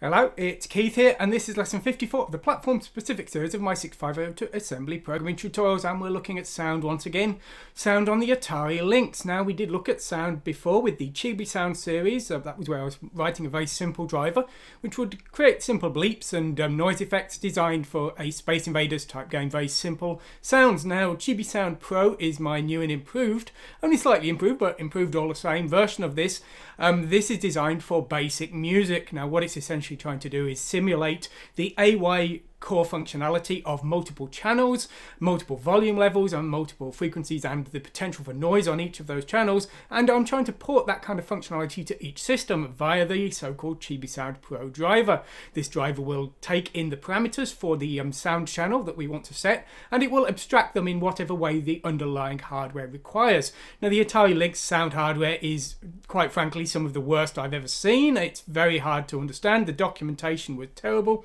Hello, it's Keith here, and this is lesson 54 of the platform-specific series of my 650 assembly programming tutorials, and we're looking at sound once again. Sound on the Atari Lynx. Now, we did look at sound before with the Chibi Sound series. That was where I was writing a very simple driver, which would create simple bleeps and noise effects designed for a Space Invaders type game. Very simple sounds. Now, Chibi Sound Pro is my new and improved, only slightly improved, but improved all the same version of this. This is designed for basic music. Now, what it's essentially trying to do is simulate the AY core functionality of multiple channels, multiple volume levels and multiple frequencies, and the potential for noise on each of those channels. And I'm trying to port that kind of functionality to each system via the so-called Chibi Sound Pro driver. This driver will take in the parameters for the sound channel that we want to set, and it will abstract them in whatever way the underlying hardware requires. Now, the Atari Lynx sound hardware is, quite frankly, some of the worst I've ever seen. It's very hard to understand. The documentation was terrible.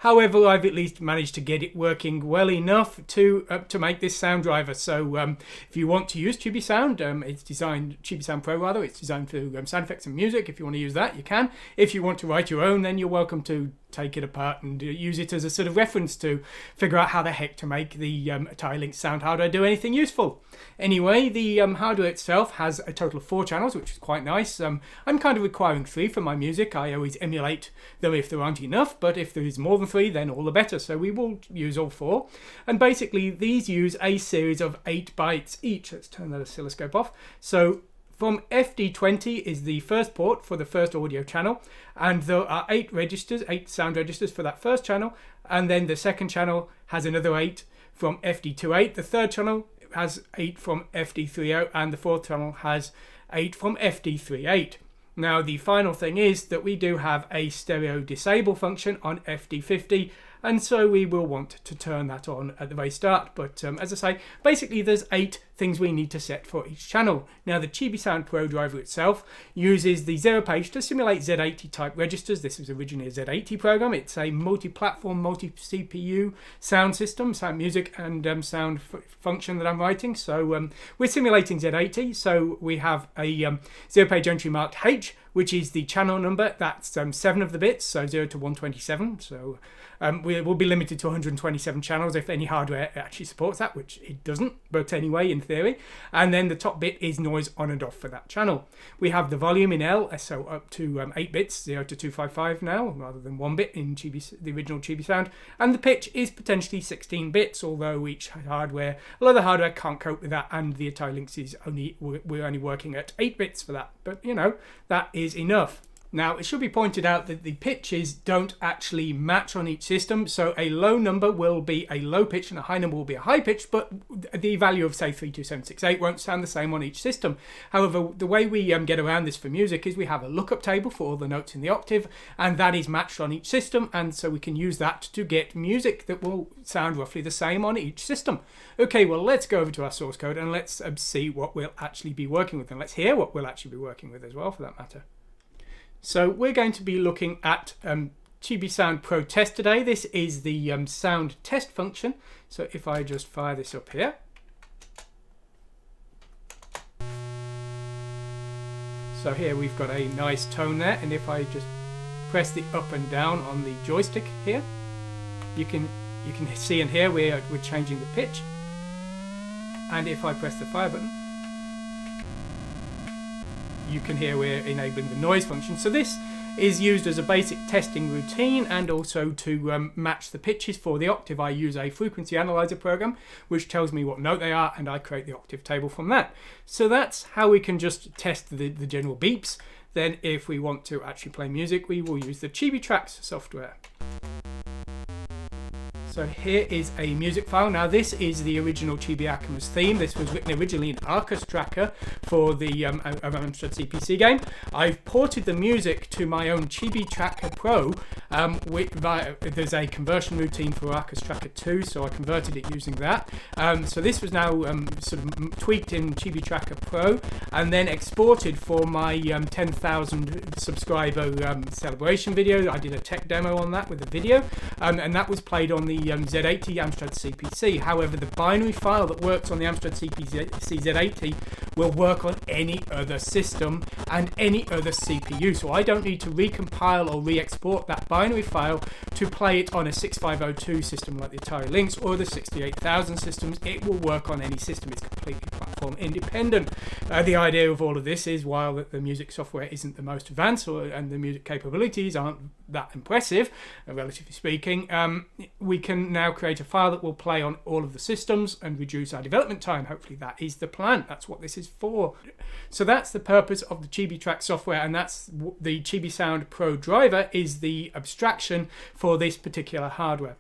However, I've at least managed to get it working well enough to make this sound driver. So if you want to use Chibi Sound, it's designed, Chibi Sound Pro rather, it's designed for sound effects and music. If you want to use that, you can. If you want to write your own, then you're welcome to take it apart and use it as a sort of reference to figure out how the heck to make the Atari Lynx sound hardware do anything useful. Anyway, the hardware itself has a total of 4 channels, which is quite nice. I'm kind of requiring 3 for my music. I always emulate them if there aren't enough, but if there is more than 3, then all the better. So we will use all 4. And basically, these use a series of 8 bytes each. Let's turn that oscilloscope off. So from FD20 is the first port for the first audio channel, and there are 8 registers, 8 sound registers for that first channel, and then the second channel has another 8 from FD28, the third channel has 8 from FD30, and the fourth channel has 8 from FD38. Now, the final thing is that we do have a stereo disable function on FD50, and so we will want to turn that on at the very start. But as I say, basically there's 8 things we need to set for each channel. Now, the Chibi Sound Pro driver itself uses the 0 page to simulate Z80 type registers. This was originally a Z80 program. It's a multi-platform, multi-CPU sound system, sound music and sound function that I'm writing. So we're simulating Z80. So we have a 0 page entry marked H, which is the channel number. That's 7 of the bits, so 0 to 127. So we will be limited to 127 channels if any hardware actually supports that, which it doesn't, but anyway, in theory. And then the top bit is noise on and off for that channel. We have the volume in L, so up to 8 bits, 0 to 255 now, rather than 1 bit in the original Chibi Sound. And the pitch is potentially 16 bits, although each hardware, a lot of the hardware can't cope with that, and the Atari Lynx is we're only working at 8 bits for that. But, you know, that is enough. Now, it should be pointed out that the pitches don't actually match on each system, so a low number will be a low pitch and a high number will be a high pitch, but the value of, say, 32768 won't sound the same on each system. However, the way we get around this for music is we have a lookup table for all the notes in the octave, and that is matched on each system, and so we can use that to get music that will sound roughly the same on each system. Okay, well, let's go over to our source code and let's see what we'll actually be working with, and let's hear what we'll actually be working with as well, for that matter. So we're going to be looking at Chibi Sound Pro Test today. This is the sound test function. So if I just fire this up here. So here we've got a nice tone there, and if I just press the up and down on the joystick here, you can see and hear we're changing the pitch. And if I press the fire button, you can hear we're enabling the noise function. So this is used as a basic testing routine, and also to match the pitches for the octave. I use a frequency analyzer program which tells me what note they are, and I create the octave table from that. So that's how we can just test the general beeps. Then if we want to actually play music, we will use the Chibi Tracks software. So here is a music file. Now, this is the original Chibi Akuma's theme. This was written originally in Arcus Tracker for the Amstrad CPC game. I've ported the music to my own Chibi Tracker Pro. There's a conversion routine for Arcus Tracker 2, so I converted it using that. So this was now sort of tweaked in Chibi Tracker Pro, and then exported for my 10,000 subscriber celebration video. I did a tech demo on that with a video, and that was played on the Z80 Amstrad CPC. However, the binary file that works on the Amstrad CPC Z80 will work on any other system and any other CPU. So I don't need to recompile or re-export that binary file to play it on a 6502 system like the Atari Lynx or the 68000 systems. It will work on any system. It's completely platform independent. The idea of all of this is, while the music software isn't the most advanced and the music capabilities aren't that impressive, relatively speaking, we can now create a file that will play on all of the systems and reduce our development time. Hopefully that is the plan. That's what this is for. So that's the purpose of the Chibi Track software, and that's the Chibi Sound Pro driver is the abstraction for this particular hardware.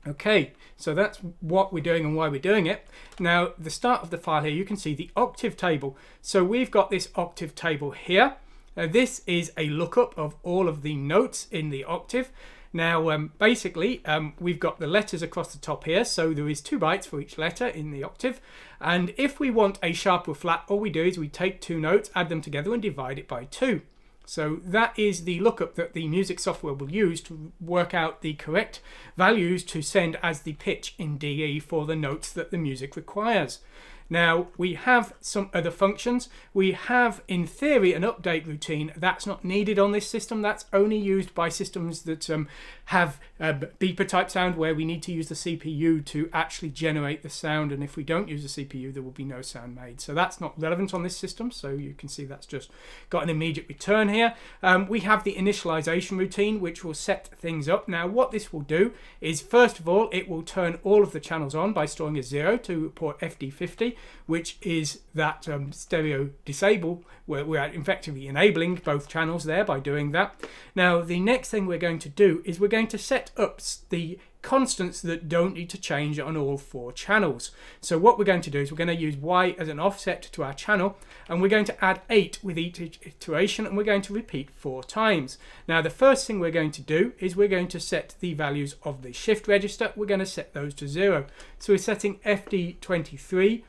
Okay, so that's what we're doing and why we're doing it. Now, the start of the file here, you can see the Octave Table. So we've got this Octave Table here. This is a lookup of all of the notes in the octave. Now, basically, we've got the letters across the top here, so there is 2 bytes for each letter in the octave. And if we want a sharp or flat, all we do is we take 2 notes, add them together and divide it by 2. So that is the lookup that the music software will use to work out the correct values to send as the pitch in DE for the notes that the music requires. Now, we have some other functions. We have, in theory, an update routine. That's not needed on this system. That's only used by systems that have beeper type sound, where we need to use the CPU to actually generate the sound. And if we don't use the CPU, there will be no sound made. So that's not relevant on this system. So you can see that's just got an immediate return here. We have the initialization routine, which will set things up. Now, what this will do is, first of all, it will turn all of the channels on by storing a 0 to port FD50, which is that stereo disable, where we're effectively enabling both channels there by doing that. Now, the next thing we're going to do is we're going to set up the constants that don't need to change on all 4 channels. So what we're going to do is we're going to use Y as an offset to our channel, and we're going to add 8 with each iteration, and we're going to repeat 4 times. Now, the first thing we're going to do is we're going to set the values of the shift register. We're going to set those to 0. So we're setting FD23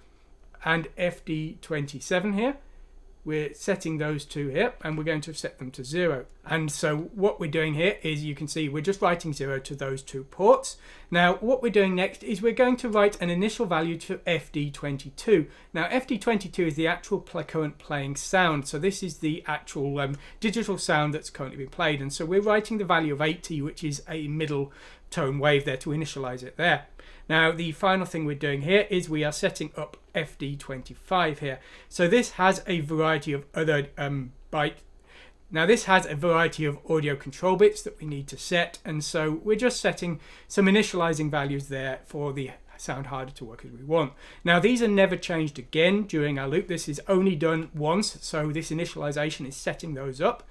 and FD27 here. We're setting those 2 here, and we're going to set them to 0. And so what we're doing here is, you can see we're just writing 0 to those 2 ports. Now, what we're doing next is we're going to write an initial value to FD22. Now, FD22 is the actual current playing sound. So this is the actual digital sound that's currently being played. And so we're writing the value of 80, which is a middle tone wave there, to initialize it there. Now, the final thing we're doing here is we are setting up FD25 here. So this has a variety of other byte. Now, this has a variety of audio control bits that we need to set, and so we're just setting some initializing values there for the sound harder to work as we want. Now, these are never changed again during our loop. This is only done once, so this initialization is setting those up.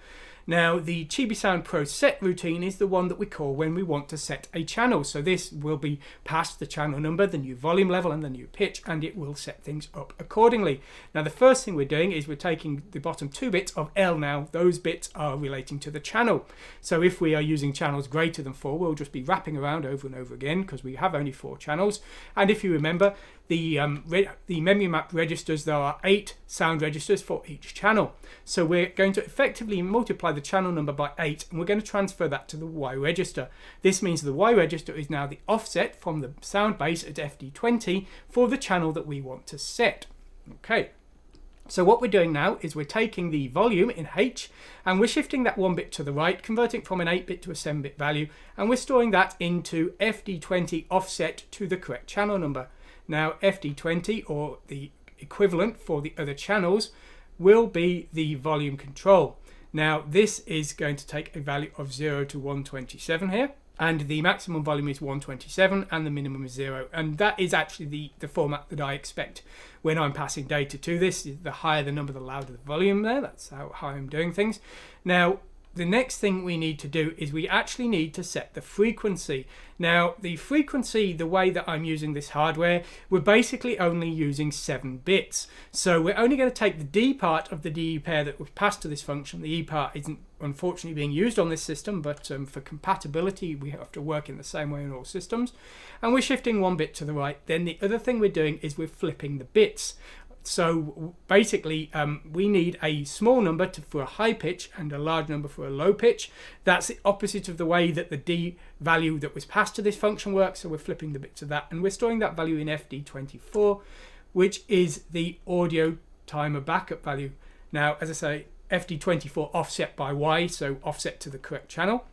Now, the Chibi Sound Pro set routine is the one that we call when we want to set a channel. So this will be past the channel number, the new volume level, and the new pitch, and it will set things up accordingly. Now, the first thing we're doing is we're taking the bottom 2 bits of L. Now, those bits are relating to the channel. So if we are using channels greater than 4, we'll just be wrapping around over and over again, because we have only 4 channels. And if you remember, the memory map registers, there are 8 sound registers for each channel. So we're going to effectively multiply the channel number by 8, and we're going to transfer that to the Y register. This means the Y register is now the offset from the sound base at FD20 for the channel that we want to set. Okay. So what we're doing now is we're taking the volume in H, and we're shifting that 1 bit to the right, converting from an 8-bit to a 7-bit value, and we're storing that into FD20 offset to the correct channel number. Now, FD20, or the equivalent for the other channels, will be the volume control. Now, this is going to take a value of 0 to 127 here, and the maximum volume is 127 and the minimum is 0, and that is actually the format that I expect when I'm passing data to this. The higher the number, the louder the volume there. That's how I'm doing things. Now, the next thing we need to do is we actually need to set the frequency. Now, the frequency, the way that I'm using this hardware, we're basically only using 7 bits. So we're only going to take the D part of the DE pair that was passed to this function. The E part isn't unfortunately being used on this system, but for compatibility, we have to work in the same way in all systems. And we're shifting 1 bit to the right. Then the other thing we're doing is we're flipping the bits. So basically, we need a small number for a high pitch and a large number for a low pitch. That's the opposite of the way that the D value that was passed to this function works. So we're flipping the bits of that, and we're storing that value in FD24, which is the audio timer backup value. Now, as I say, FD24 offset by Y, so offset to the correct channel.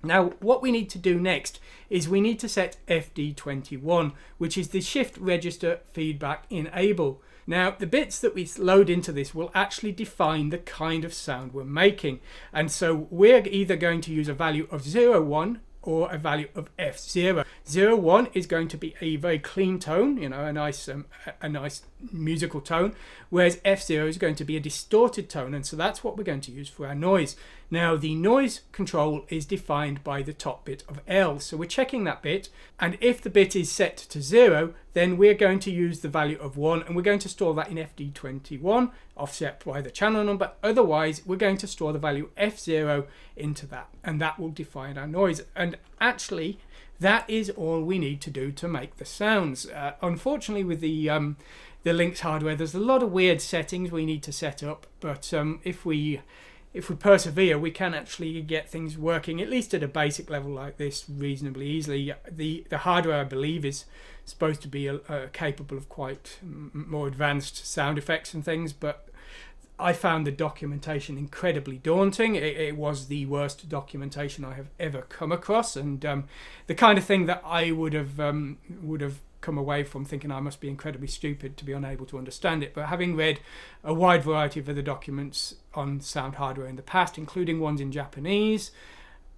Now, what we need to do next is we need to set FD21, which is the shift register feedback enable. Now, the bits that we load into this will actually define the kind of sound we're making. And so we're either going to use a value of 0, 1 or a value of F0. 0, 1 is going to be a very clean tone, you know, a nice musical tone, whereas F0 is going to be a distorted tone, and so that's what we're going to use for our noise. Now, the noise control is defined by the top bit of L, so we're checking that bit, and if the bit is set to 0, then we're going to use the value of 1, and we're going to store that in FD21, offset by the channel number. Otherwise, we're going to store the value F0 into that, and that will define our noise. And actually, that is all we need to do to make the sounds. Unfortunately, with the Lynx hardware, there's a lot of weird settings we need to set up, but if we persevere, we can actually get things working, at least at a basic level like this, reasonably easily. The hardware, I believe, is supposed to be capable of quite more advanced sound effects and things, but I found the documentation incredibly daunting. It was the worst documentation I have ever come across, and the kind of thing that I would have come away from thinking I must be incredibly stupid to be unable to understand it. But having read a wide variety of other documents on sound hardware in the past, including ones in Japanese,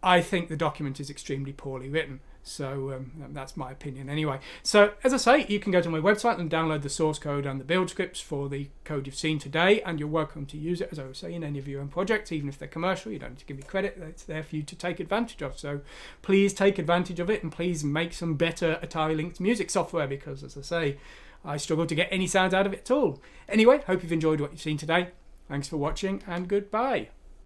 I think the document is extremely poorly written. So that's my opinion anyway. So as I say, you can go to my website and download the source code and the build scripts for the code you've seen today, and you're welcome to use it, as I was saying, in any of your own projects, even if they're commercial. You don't need to give me credit. It's there for you to take advantage of. So please take advantage of it, and please make some better Atari Lynx music software, because, as I say, I struggle to get any sounds out of it at all. Anyway, hope you've enjoyed what you've seen today. Thanks for watching, and goodbye.